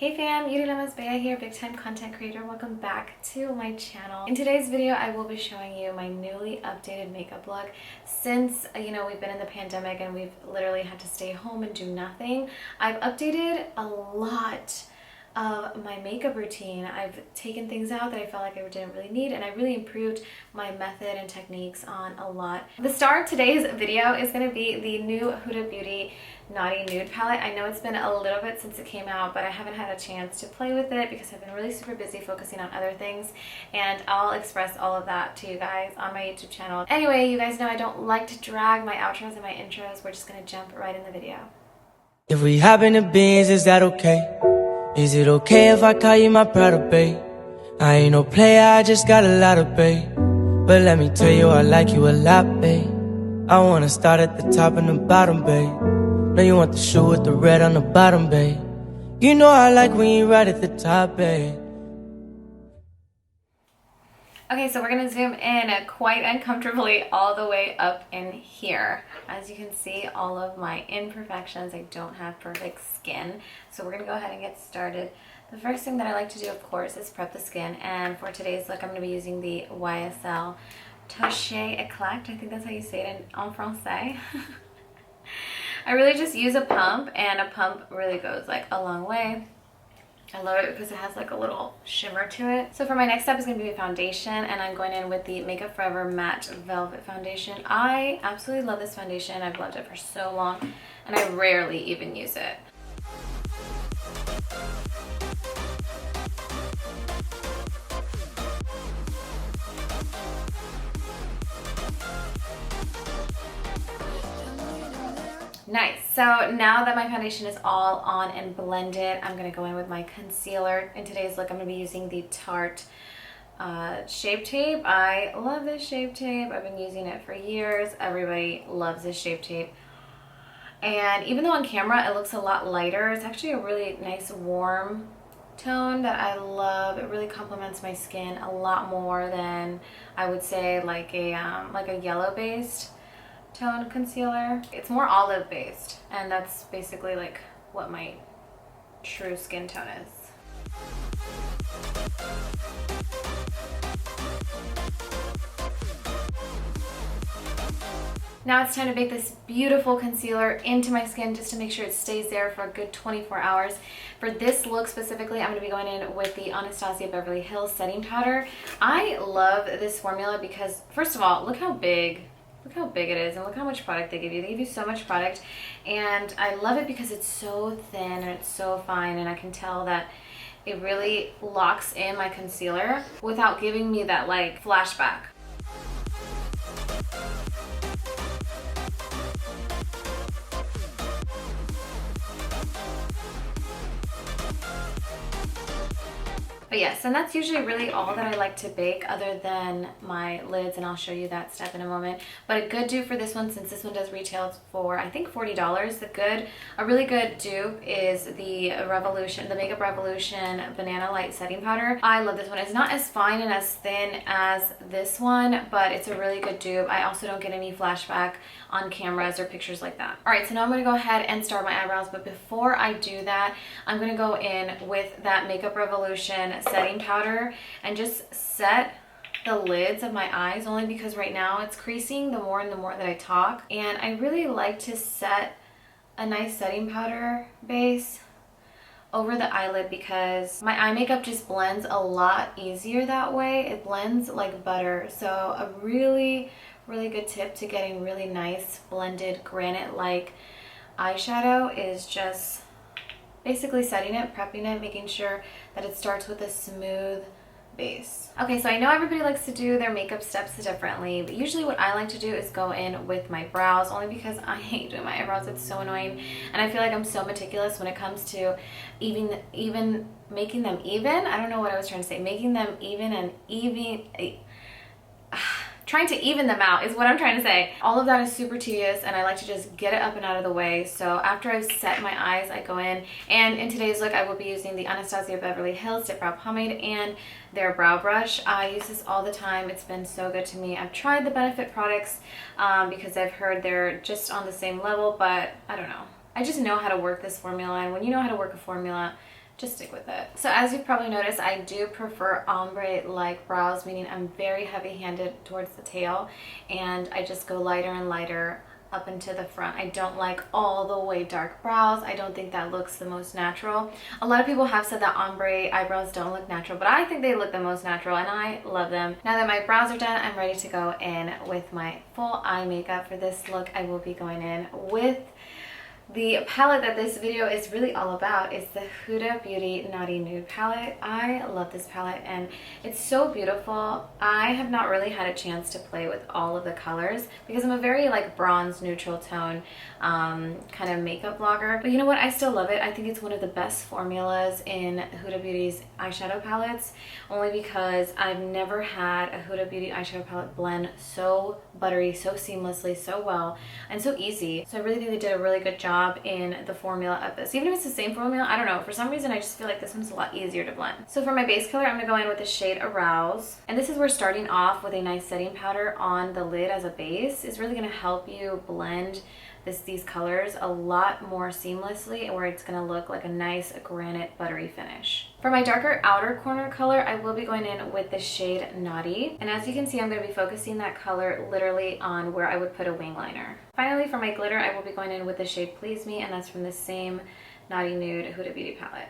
Hey fam, YuriLamasbella here, big time content creator. Welcome back to my channel. In today's video, I will be showing you my newly updated makeup look. Since, we've been in the pandemic and we've literally had to stay home and do nothing, I've updated a lot of my makeup routine. I've taken things out that I felt like I didn't really need, and I really improved my method and techniques on a lot. The star of today's video is going to be the new Huda Beauty Naughty Nude palette. I know it's been a little bit since it came out, but I haven't had a chance to play with it because I've been really super busy focusing on other things, and I'll express all of that to you guys on my YouTube channel. Anyway, you guys know I don't like to drag my outros and my intros. We're just going to jump right in the video. If we hop in the Benz, is that okay? Is it okay if I call you my pride, babe? I ain't no player, I just got a lot of babe. But let me tell you, I like you a lot, babe. I wanna start at the top and the bottom, babe. Know you want the shoe with the red on the bottom, babe. You know I like when you right at the top, babe. Okay, so we're gonna zoom in quite uncomfortably all the way up in here. As you can see, all of my imperfections. I don't have perfect skin. So we're gonna go ahead and get started. The first thing that I like to do, of course, is prep the skin. And for today's look, I'm gonna be using the YSL Touché Eclat. I think that's how you say it en français. I really just use a pump, and a pump really goes like a long way. I love it because it has like a little shimmer to it. So for my next step is going to be a foundation, and I'm going in with the MakeupForever Matte Velvet Foundation. I absolutely love this foundation. I've loved it for so long, and I rarely even use it. Nice. So now that my foundation is all on and blended, I'm going to go in with my concealer. In today's look, I'm going to be using the Tarte Shape Tape. I love this Shape Tape. I've been using it for years. Everybody loves this Shape Tape. And even though on camera it looks a lot lighter, it's actually a really nice warm tone that I love. It really complements my skin a lot more than I would say like a yellow-based tone concealer. It's more olive based, and that's basically like what my true skin tone is. Now it's time to bake this beautiful concealer into my skin just to make sure it stays there for a good 24 hours. For this look specifically, I'm going to be going in with the Anastasia Beverly Hills Setting Powder. I love this formula because, first of all, look how big it is, and look how much product they give you. They give you so much product, and I love it because it's so thin and it's so fine, and I can tell that it really locks in my concealer without giving me that like flashback. But yes, and that's usually really all that I like to bake other than my lids, and I'll show you that step in a moment. But a good dupe for this one, since this one does retail for I think $40, a really good dupe is the Makeup Revolution Banana Light Setting Powder. I love this one. It's not as fine and as thin as this one, but it's a really good dupe. I also don't get any flashback on cameras or pictures like that. All right, so now I'm gonna go ahead and start my eyebrows, but before I do that, I'm gonna go in with that Makeup Revolution setting powder and just set the lids of my eyes, only because right now it's creasing the more and the more that I talk, and I really like to set a nice setting powder base over the eyelid because my eye makeup just blends a lot easier that way. It blends like butter. So a really good tip to getting really nice blended granite-like eyeshadow is just basically setting it, prepping it, making sure that it starts with a smooth base. Okay, so I know everybody likes to do their makeup steps differently, but usually what I like to do is go in with my brows, only because I hate doing my eyebrows. It's so annoying, and I feel like I'm so meticulous when it comes to even making them even. I don't know what I was trying to say. Making them even and trying to even them out is what I'm trying to say. All of that is super tedious, and I like to just get it up and out of the way. So after I've set my eyes, I go in, and in today's look, I will be using the Anastasia Beverly Hills Dipbrow Pomade and their brow brush. I use this all the time. It's been so good to me. I've tried the Benefit products because I've heard they're just on the same level, but I don't know. I just know how to work this formula, and when you know how to work a formula, just stick with it. So as you've probably noticed, I do prefer ombre-like brows, meaning I'm very heavy-handed towards the tail, and I just go lighter and lighter up into the front. I don't like all the way dark brows. I don't think that looks the most natural. A lot of people have said that ombre eyebrows don't look natural, but I think they look the most natural and I love them. Now that my brows are done, I'm ready to go in with my full eye makeup. For this look, I will be going in with the palette that this video is really all about. Is the Huda Beauty Naughty Nude palette. I love this palette and it's so beautiful. I have not really had a chance to play with all of the colors because I'm a very like bronze neutral tone kind of makeup blogger. But you know what? I still love it. I think it's one of the best formulas in Huda Beauty's eyeshadow palettes, only because I've never had a Huda Beauty eyeshadow palette blend so buttery, so seamlessly, so well, and so easy. So I really think they did a really good job in the formula of this. Even if it's the same formula, I don't know, for some reason I just feel like this one's a lot easier to blend. So for my base color, I'm gonna go in with the shade Arouse, and this is where starting off with a nice setting powder on the lid as a base is really gonna help you blend these colors a lot more seamlessly, where it's gonna look like a nice granite buttery finish. For my darker outer corner color, I will be going in with the shade Naughty, and as you can see, I'm gonna be focusing that color literally on where I would put a wing liner. Finally, for my glitter, I will be going in with the shade Please Me, and that's from the same Naughty Nude Huda Beauty palette.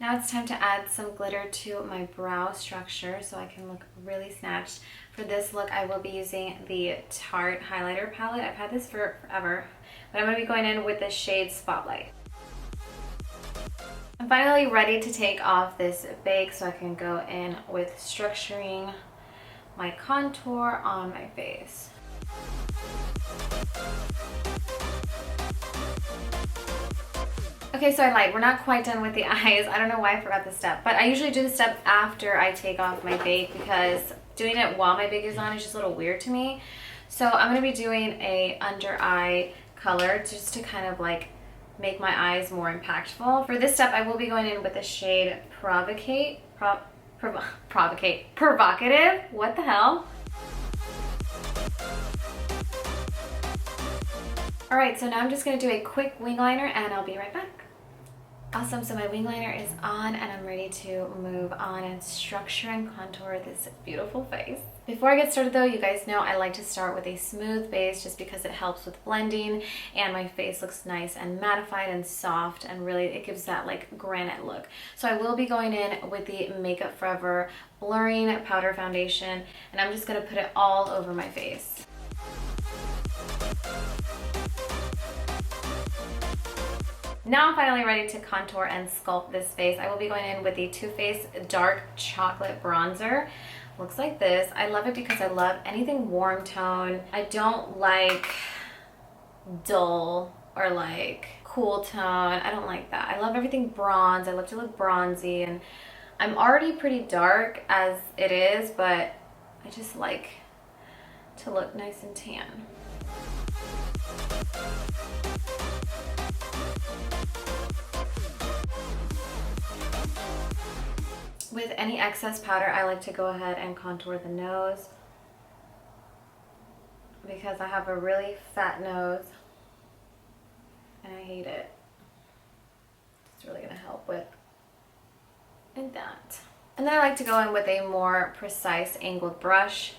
Now it's time to add some glitter to my brow structure so I can look really snatched. For this look, I will be using the Tarte highlighter palette. I've had this for forever, but I'm going to be going in with the shade Spotlight. I'm finally ready to take off this bake so I can go in with structuring my contour on my face. Okay, so I lied. We're not quite done with the eyes. I don't know why I forgot this step, but I usually do this step after I take off my bake because doing it while my bake is on is just a little weird to me. So I'm going to be doing a under eye color just to kind of like make my eyes more impactful. For this step, I will be going in with the shade Provocative. What the hell? Alright, so now I'm just going to do a quick wing liner and I'll be right back. Awesome, so my wing liner is on and I'm ready to move on and structure and contour this beautiful face. Before I get started though, you guys know I like to start with a smooth base just because it helps with blending and my face looks nice and mattified and soft, and really it gives that like granite look. So I will be going in with the MakeupForever Blurring Powder Foundation and I'm just going to put it all over my face. Now I'm finally ready to contour and sculpt this face. I will be going in with the Too Faced Dark Chocolate Bronzer. Looks like this. I love it because I love anything warm tone. I don't like dull or like cool tone. I don't like that. I love everything bronze. I love to look bronzy, and I'm already pretty dark as it is, but I just like to look nice and tan. With any excess powder, I like to go ahead and contour the nose because I have a really fat nose and I hate it. It's really going to help with that. And then I like to go in with a more precise angled brush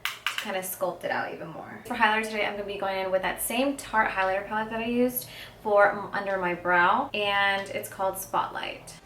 to kind of sculpt it out even more. For highlighter today, I'm going to be going in with that same Tarte highlighter palette that I used for under my brow, and it's called Spotlight.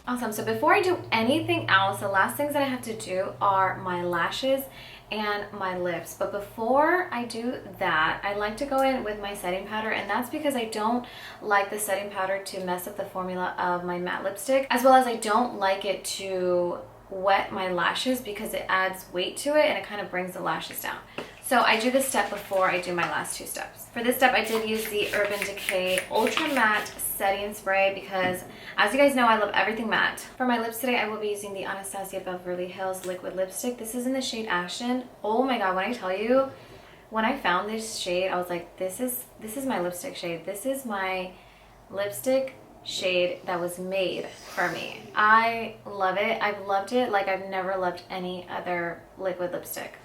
Awesome, so before I do anything else, the last things that I have to do are my lashes and my lips. But before I do that, I like to go in with my setting powder, and that's because I don't like the setting powder to mess up the formula of my matte lipstick, as well as I don't like it to wet my lashes because it adds weight to it and it kind of brings the lashes down. So I do this step before I do my last two steps. For this step, I did use the Urban Decay Ultra Matte Setting Spray because, as you guys know, I love everything matte. For my lips today, I will be using the Anastasia Beverly Hills Liquid Lipstick. This is in the shade Ashton. Oh my god, when I tell you, when I found this shade, I was like, this is my lipstick shade. This is my lipstick shade that was made for me. I love it. I've loved it like I've never loved any other liquid lipstick.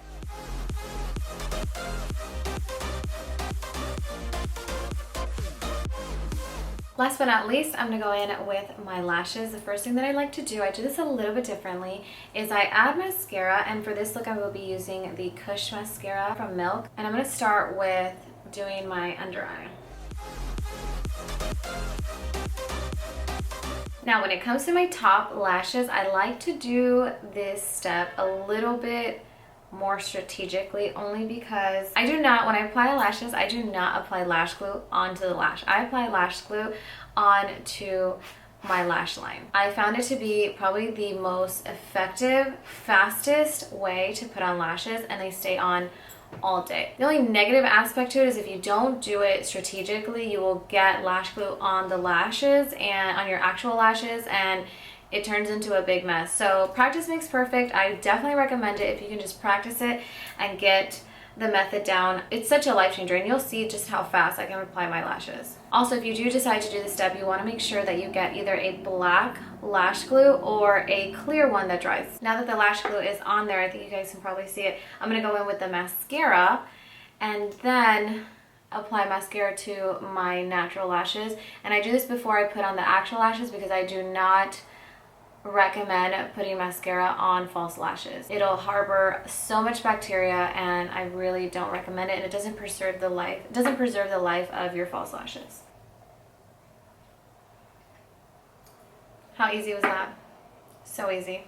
Last but not least, I'm gonna go in with my lashes. The first thing that I like to do, I do this a little bit differently, is I add mascara, and for this look I will be using the Kush mascara from Milk. And I'm gonna start with doing my under eye. Now when it comes to my top lashes, I like to do this step a little bit more strategically, only because I do not, when I apply lashes, I do not apply lash glue onto the lash. I apply lash glue onto my lash line. I found it to be probably the most effective, fastest way to put on lashes, and they stay on all day. The only negative aspect to it is if you don't do it strategically, you will get lash glue on the lashes and on your actual lashes, and it turns into a big mess. So practice makes perfect. I definitely recommend it if you can just practice it and get the method down. It's such a life changer, and you'll see just how fast I can apply my lashes. Also, if you do decide to do this step, you want to make sure that you get either a black lash glue or a clear one that dries. Now that the lash glue is on there, I think you guys can probably see it. I'm going to go in with the mascara and then apply mascara to my natural lashes. And I do this before I put on the actual lashes because I do not recommend putting mascara on false lashes. It'll harbor so much bacteria, and I really don't recommend it, and it doesn't preserve the life of your false lashes. How easy was that? So easy.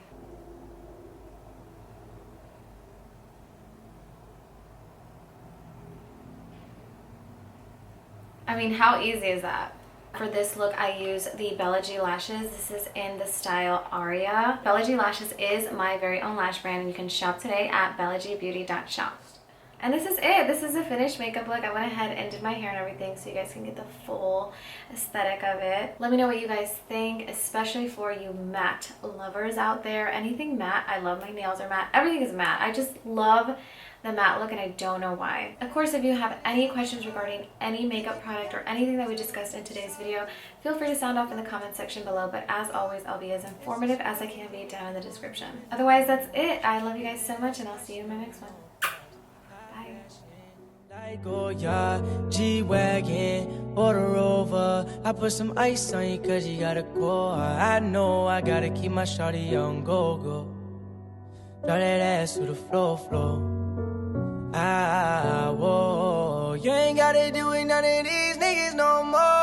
I mean, how easy is that? For this look, I use the Bella G lashes. This is in the style Aria. Bella G lashes is my very own lash brand, and you can shop today at bellagbeauty.shop. And this is it. This is a finished makeup look. I went ahead and did my hair and everything so you guys can get the full aesthetic of it. Let me know what you guys think, especially for you matte lovers out there. Anything matte, I love. My nails are matte. Everything is matte. I just love the matte look, and I don't know why. Of course, if you have any questions regarding any makeup product or anything that we discussed in today's video, feel free to sound off in the comment section below. But as always, I'll be as informative as I can be down in the description. Otherwise, that's it. I love you guys so much, and I'll see you in my next one. Like, oh yeah, G-Wagon or the Rover. I put some ice on you cause you gotta go. I know I gotta keep my shawty on go-go. Draw that ass to the floor. Ah, whoa, you ain't gotta do it, none of these niggas no more.